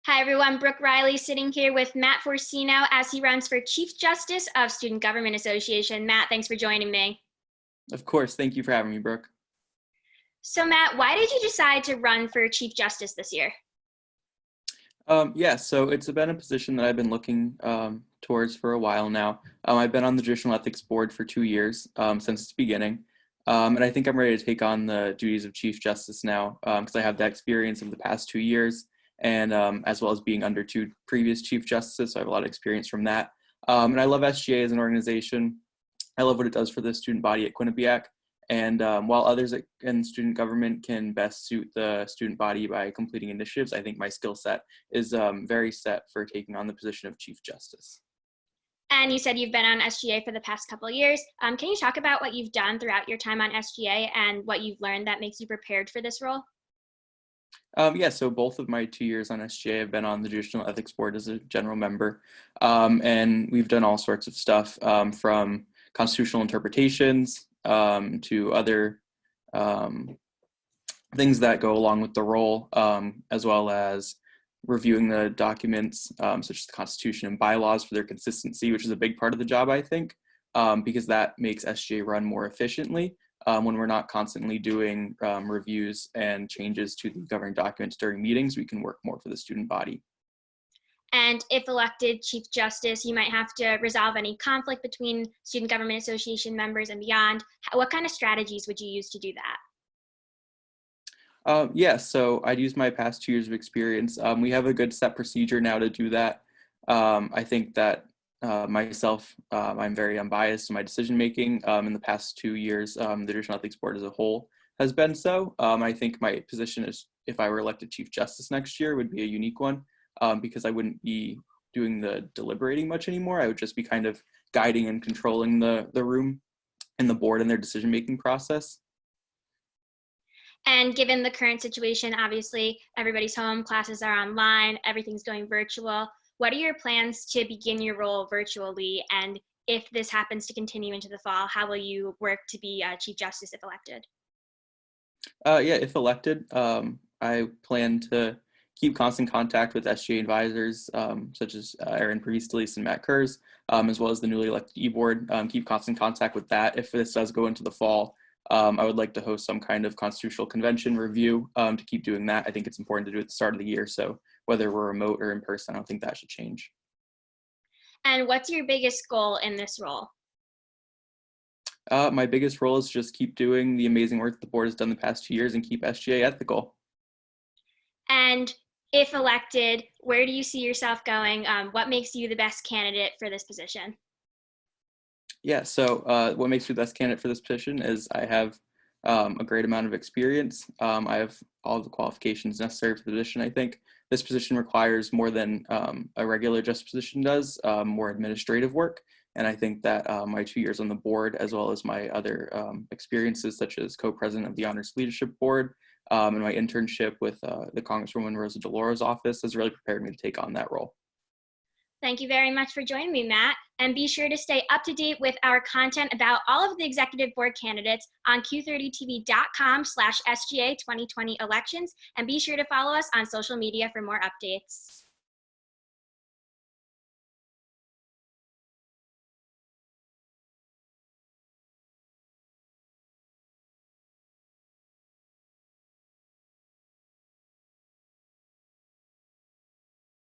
Hi, everyone. Brooke Reilly sitting here with Matt Forcino as he runs for Chief Justice of Student Government Association. Matt, thanks for joining me. Of course. Thank you for having me, Brooke. So, Matt, why did you decide to run for Chief Justice this year? So it's been a position that I've been looking towards for a while now. I've been on the Judicial Ethics Board for 2 years since its beginning. And I think I'm ready to take on the duties of Chief Justice now because I have that experience of the past 2 years and as well as being under two previous Chief Justices. So I have a lot of experience from that. And I love SGA as an organization. I love what it does for the student body at Quinnipiac. And while others in student government can best suit the student body by completing initiatives, I think my skill set is very set for taking on the position of Chief Justice. And you said you've been on SGA for the past couple of years. Can you talk about what you've done throughout your time on SGA and what you've learned that makes you prepared for this role? So both of my 2 years on SGA have been on the Judicial Ethics Board as a general member. And we've done all sorts of stuff from constitutional interpretations to other things that go along with the role, as well as reviewing the documents such as the Constitution and bylaws for their consistency, which is a big part of the job, I think, because that makes SGA run more efficiently when we're not constantly doing reviews and changes to the governing documents during meetings. We can work more for the student body. And if elected Chief Justice, you might have to resolve any conflict between Student Government Association members and beyond. What kind of strategies would you use to do that? So I'd use my past 2 years of experience. We have a good set procedure now to do that. I think that myself, I'm very unbiased in my decision making. In the past 2 years, the Judicial Ethics Board as a whole has been so. I think my position is, if I were elected Chief Justice next year, would be a unique one because I wouldn't be doing the deliberating much anymore. I would just be kind of guiding and controlling the room and the board in their decision making process. And given the current situation, obviously everybody's home, classes are online, everything's going virtual. What are your plans to begin your role virtually? And if this happens to continue into the fall, how will you work to be Chief Justice if elected? If elected, I plan to keep constant contact with SGA advisors such as Aaron Priestley and Matt Kurz, as well as the newly elected e-board. Keep constant contact with that. If this does go into the fall, I would like to host some kind of constitutional convention review to keep doing that. I think it's important to do at the start of the year. So whether we're remote or in person, I don't think that should change. And what's your biggest goal in this role? My biggest role is just keep doing the amazing work that the board has done the past 2 years and keep SGA ethical. And if elected, where do you see yourself going? What makes you the best candidate for this position? What makes me the best candidate for this position is I have a great amount of experience. I have all the qualifications necessary for the position. I think this position requires more than a regular justice position does, more administrative work. And I think that my 2 years on the board, as well as my other experiences, such as co-president of the Honors Leadership Board and my internship with the Congresswoman Rosa DeLaura's office, has really prepared me to take on that role. Thank you very much for joining me, Matt. And be sure to stay up to date with our content about all of the executive board candidates on q30tv.com/SGA 2020 elections. And be sure to follow us on social media for more updates.